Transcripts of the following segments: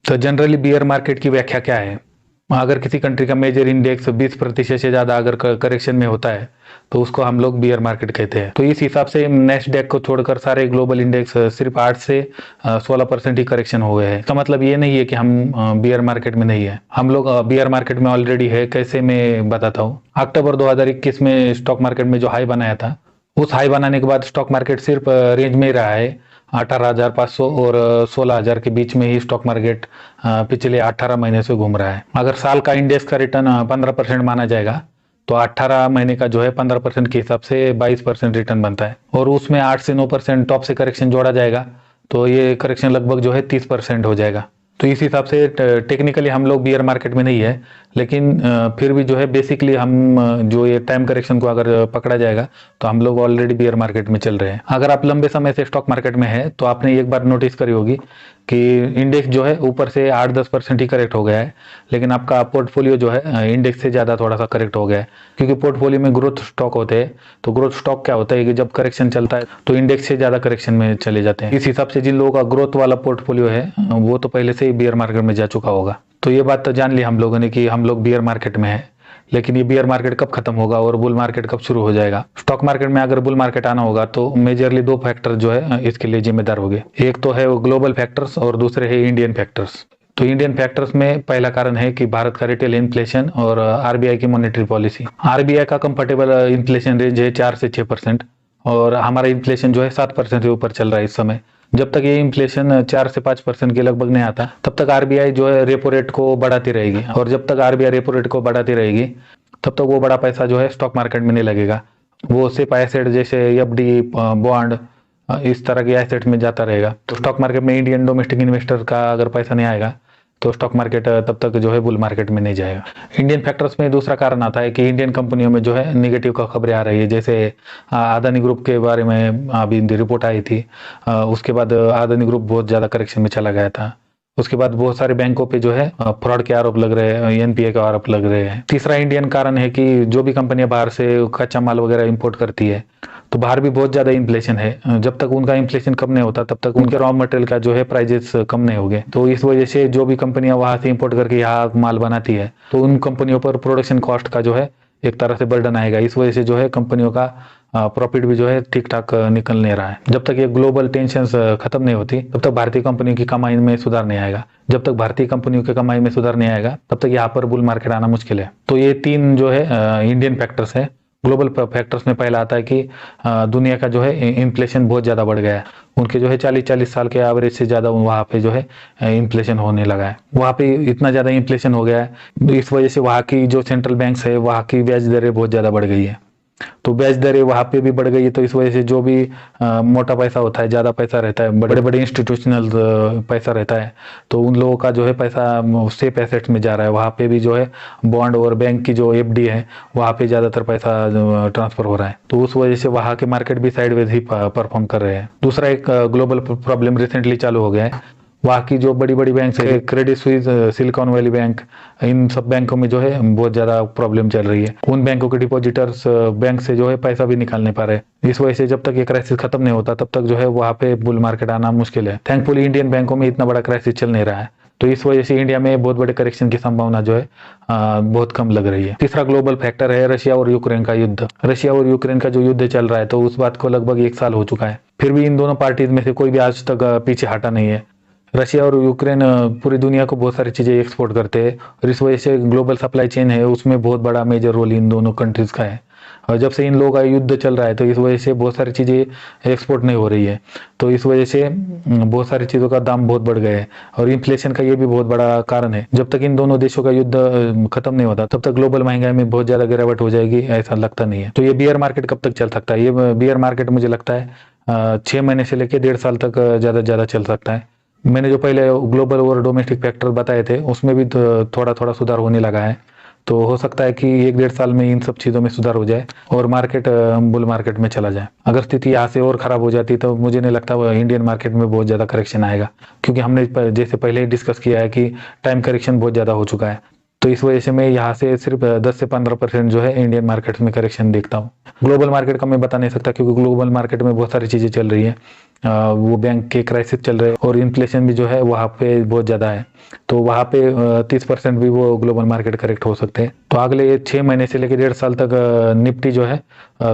तो generally beer market की व्याख्या क्या है? अगर किसी कंट्री का मेजर इंडेक्स 20% से ज़्यादा अगर करेक्शन में होता है तो उसको हम लोग बियर मार्केट कहते हैं। तो इस हिसाब से नेस्डैक को छोड़कर सारे ग्लोबल इंडेक्स सिर्फ 8 से 16% ही करेक्शन हो गए हैं। इसका मतलब ये नहीं है कि हम बियर मार्केट में नहीं है, हम लोग बियर मार्केट में ऑलरेडी है। कैसे, मैं बताता हूँ। अक्टूबर 2021 में स्टॉक मार्केट में जो हाई बनाया था, उस हाई बनाने के बाद स्टॉक मार्केट सिर्फ रेंज में ही रहा है। 18,500 और 16,000 के बीच में ही स्टॉक मार्केट पिछले 18 महीने से घूम रहा है। अगर साल का इंडेक्स का रिटर्न 15% माना जाएगा तो 18 महीने का जो है 15% के हिसाब से 22% रिटर्न बनता है। और उसमें 8 से 9% टॉप से करेक्शन जोड़ा जाएगा तो ये करेक्शन लगभग जो है 30% हो जाएगा। तो इस हिसाब से टेक्निकली हम लोग बियर मार्केट में नहीं है, लेकिन फिर भी जो है बेसिकली हम जो ये टाइम करेक्शन को अगर पकड़ा जाएगा तो हम लोग ऑलरेडी बियर मार्केट में चल रहे हैं। अगर आप लंबे समय से स्टॉक मार्केट में है तो आपने एक बार नोटिस करी होगी कि इंडेक्स जो है ऊपर से 8-10% ही करेक्ट हो गया है, लेकिन आपका पोर्टफोलियो जो है इंडेक्स से ज़्यादा थोड़ा सा करेक्ट हो गया है। क्योंकि पोर्टफोलियो में ग्रोथ स्टॉक होते हैं, तो ग्रोथ स्टॉक क्या होता है कि जब करेक्शन चलता है तो इंडेक्स से ज़्यादा करेक्शन में चले जाते हैं। इस हिसाब से जिन लोगों का ग्रोथ वाला पोर्टफोलियो है वो तो पहले से ही बियर मार्केट में जा चुका होगा। तो ये बात तो जान ली हम लोगों ने कि हम लोग बियर मार्केट में है, लेकिन ये बियर मार्केट कब खत्म होगा और बुल मार्केट कब शुरू हो जाएगा? स्टॉक मार्केट में अगर बुल मार्केट आना होगा तो मेजरली 2 फैक्टर जो है इसके लिए जिम्मेदार होंगे। एक तो है ग्लोबल फैक्टर्स और दूसरे है इंडियन फैक्टर्स। तो इंडियन फैक्टर्स में पहला कारण है कि भारत का रिटेल इन्फ्लेशन और आरबीआई की मॉनेटरी पॉलिसी। आरबीआई का कंफर्टेबल इन्फ्लेशन रेंज है 4 से 6% और हमारा इन्फ्लेशन जो है 7% के ऊपर चल रहा है इस समय। जब तक ये इन्फ्लेशन 4 से 5% के लगभग नहीं आता तब तक आरबीआई जो है रेपो रेट को बढ़ाती रहेगी, और जब तक आरबीआई रेपो रेट को बढ़ाती रहेगी तब तक वो बड़ा पैसा जो है स्टॉक मार्केट में नहीं लगेगा। वो सिर्फ एसेट जैसे एफडी, बॉन्ड, इस तरह के एसेट में जाता रहेगा। तो स्टॉक मार्केट में इंडियन डोमेस्टिक इन्वेस्टर का अगर पैसा नहीं आएगा तो स्टॉक मार्केट तब तक जो है बुल मार्केट में नहीं जाएगा। इंडियन फैक्टर्स में दूसरा कारण आता है कि इंडियन कंपनियों में जो है निगेटिव का खबरें आ रही है। जैसे अदानी ग्रुप के बारे में अभी रिपोर्ट आई थी, उसके बाद अदानी ग्रुप बहुत ज़्यादा करेक्शन में चला गया था। उसके बाद बहुत सारे बैंकों पे जो है फ्रॉड के आरोप लग रहे हैं, एनपीए के आरोप लग रहे हैं। तीसरा इंडियन कारण है कि जो भी कंपनियां बाहर से कच्चा माल वगैरह इंपोर्ट करती है तो बाहर भी बहुत ज्यादा इन्फ्लेशन है। जब तक उनका इन्फ्लेशन कम नहीं होता तब तक उनके रॉ मटेरियल का जो है प्राइजेस कम नहीं होंगे। तो इस वजह से जो भी कंपनियां वहां से इंपोर्ट करके यहाँ माल बनाती है तो उन कंपनियों पर प्रोडक्शन कॉस्ट का जो है एक तरह से बर्डन आएगा। इस वजह से जो है कंपनियों का प्रॉफिट भी जो है ठीक ठाक निकल नहीं रहा है। जब तक ये ग्लोबल टेंशन खत्म नहीं होती तब तक भारतीय कंपनियों की कमाई में सुधार नहीं आएगा। जब तक भारतीय कंपनियों की कमाई में सुधार नहीं आएगा तब तक यहाँ पर बुल मार्केट आना मुश्किल है। तो ये 3 जो है इंडियन फैक्टर्स है। ग्लोबल फैक्टर्स में पहला आता है कि दुनिया का जो है इन्फ्लेशन बहुत ज़्यादा बढ़ गया है। उनके जो है 40-40 साल के एवरेज से ज़्यादा वहाँ पे जो है इन्फ्लेशन होने लगा है। वहाँ पे इतना ज़्यादा इन्फ्लेशन हो गया है, इस वजह से वहाँ की जो सेंट्रल बैंक्स है वहाँ की ब्याज दरें बहुत ज़्यादा बढ़ गई है। तो ब्याज दरें वहाँ पे भी बढ़ गई है, तो इस वजह से जो भी मोटा पैसा होता है, ज़्यादा पैसा रहता है, बड़े बड़े इंस्टीट्यूशनल पैसा रहता है, तो उन लोगों का जो है पैसा सेफ एसेट्स में जा रहा है। वहाँ पे भी जो है बॉन्ड और बैंक की जो एफडी है वहाँ पे ज़्यादातर पैसा ट्रांसफर हो रहा है। तो उस वजह से वहाँ के मार्केट भी साइडवेज ही परफॉर्म कर रहे हैं। दूसरा एक ग्लोबल प्रॉब्लम रिसेंटली चालू हो गया है। वहाँ की जो बड़ी बड़ी बैंक है, credit Suisse, silicon valley bank, इन सब बैंकों में जो है बहुत ज़्यादा प्रॉब्लम चल रही है। उन बैंकों के डिपॉजिटर्स बैंक से जो है पैसा भी निकाल नहीं पा रहे। इस वजह से जब तक ये क्राइसिस खत्म नहीं होता तब तक जो है वहाँ पे बुल मार्केट आना मुश्किल है। थैंकफुली इंडियन बैंकों में इतना बड़ा क्राइसिस चल नहीं रहा है, तो इस वजह से इंडिया में बहुत बड़े करेक्शन की संभावना जो है बहुत कम लग रही है। तीसरा ग्लोबल फैक्टर है रशिया और यूक्रेन का युद्ध। रशिया और यूक्रेन का जो युद्ध चल रहा है तो उस बात को लगभग 1 साल हो चुका है, फिर भी इन दोनों पार्टीज में से कोई भी आज तक पीछे हटा नहीं है। रशिया और यूक्रेन पूरी दुनिया को बहुत सारी चीज़ें एक्सपोर्ट करते हैं और इस वजह से ग्लोबल सप्लाई चेन है उसमें बहुत बड़ा मेजर रोल इन दोनों कंट्रीज़ का है। और जब से इन लोगों का युद्ध चल रहा है तो इस वजह से बहुत सारी चीज़ें एक्सपोर्ट नहीं हो रही है, तो इस वजह से बहुत सारी चीज़ों का दाम बहुत बढ़ गए हैं और इन्फ्लेशन का ये भी बहुत बड़ा कारण है। जब तक इन दोनों देशों का युद्ध खत्म नहीं होता तब तक ग्लोबल महंगाई में बहुत ज़्यादा गिरावट हो जाएगी, ऐसा लगता नहीं है। तो ये बियर मार्केट कब तक चल सकता है? ये बियर मार्केट मुझे लगता है 6 महीने से लेकर 1.5 साल तक ज़्यादा ज़्यादा चल सकता है। मैंने जो पहले ग्लोबल और डोमेस्टिक फैक्टर बताए थे उसमें भी थोड़ा थोड़ा सुधार होने लगा है, तो हो सकता है कि 1-1.5 साल में इन सब चीज़ों में सुधार हो जाए और मार्केट बुल मार्केट में चला जाए। अगर स्थिति यहाँ से और ख़राब हो जाती तो मुझे नहीं लगता इंडियन मार्केट में बहुत ज़्यादा करेक्शन आएगा, क्योंकि हमने जैसे पहले ही डिस्कस किया है कि टाइम करेक्शन बहुत ज़्यादा हो चुका है। तो इस वजह से मैं यहाँ से सिर्फ 10 से 15% जो है इंडियन मार्केट में करेक्शन देखता हूँ। ग्लोबल मार्केट का मैं बता नहीं सकता क्योंकि ग्लोबल मार्केट में बहुत सारी चीज़ें चल रही है। वो बैंक के क्राइसिस चल रहे हैं और इन्फ्लेशन भी जो है वहाँ पे बहुत ज़्यादा है, तो वहाँ पे 30% भी वो ग्लोबल मार्केट करेक्ट हो सकते हैं। तो अगले 6 महीने से लेकर 1.5 साल तक निफ्टी जो है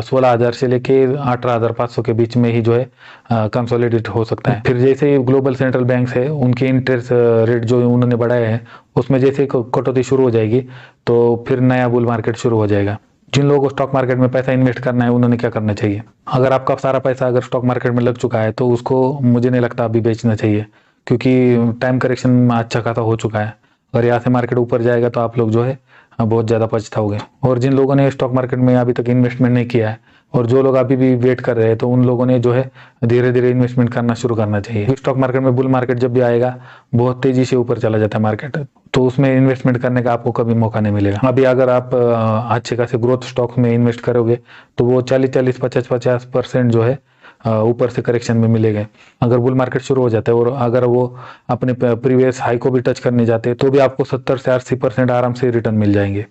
16,000 से लेके 18,500 के बीच में ही जो है कंसोलिडेट हो सकता है। फिर जैसे ही ग्लोबल सेंट्रल बैंक्स है उनके इंटरेस्ट रेट जो उन्होंने बढ़ाए हैं उसमें जैसे कटौती शुरू हो जाएगी तो फिर नया बुल मार्केट शुरू हो जाएगा। जिन लोगों को स्टॉक मार्केट में पैसा इन्वेस्ट करना है उन्होंने क्या करना चाहिए? अगर आपका सारा पैसा अगर स्टॉक मार्केट में लग चुका है तो उसको मुझे नहीं लगता अभी बेचना चाहिए, क्योंकि टाइम करेक्शन अच्छा खासा हो चुका है। अगर यहाँ से मार्केट ऊपर जाएगा तो आप लोग जो है बहुत ज़्यादा पछताओगे। और जिन लोगों ने स्टॉक मार्केट में अभी तक इन्वेस्टमेंट नहीं किया है और जो लोग अभी भी वेट कर रहे हैं तो उन लोगों ने जो है धीरे धीरे इन्वेस्टमेंट करना शुरू करना चाहिए। स्टॉक मार्केट में बुल मार्केट जब भी आएगा बहुत तेजी से ऊपर चला जाता है मार्केट, तो उसमें इन्वेस्टमेंट करने का आपको कभी मौका नहीं मिलेगा। अभी अगर आप अच्छे खासे ग्रोथ स्टॉक्स में इन्वेस्ट करोगे तो वो 40-40, 50-50% जो है ऊपर से करेक्शन में मिलेगा। अगर बुल मार्केट शुरू हो जाता है और अगर वो अपने प्रीवियस हाई को भी टच करने जाते हैं तो भी आपको 70 से 80% आराम से रिटर्न मिल जाएंगे।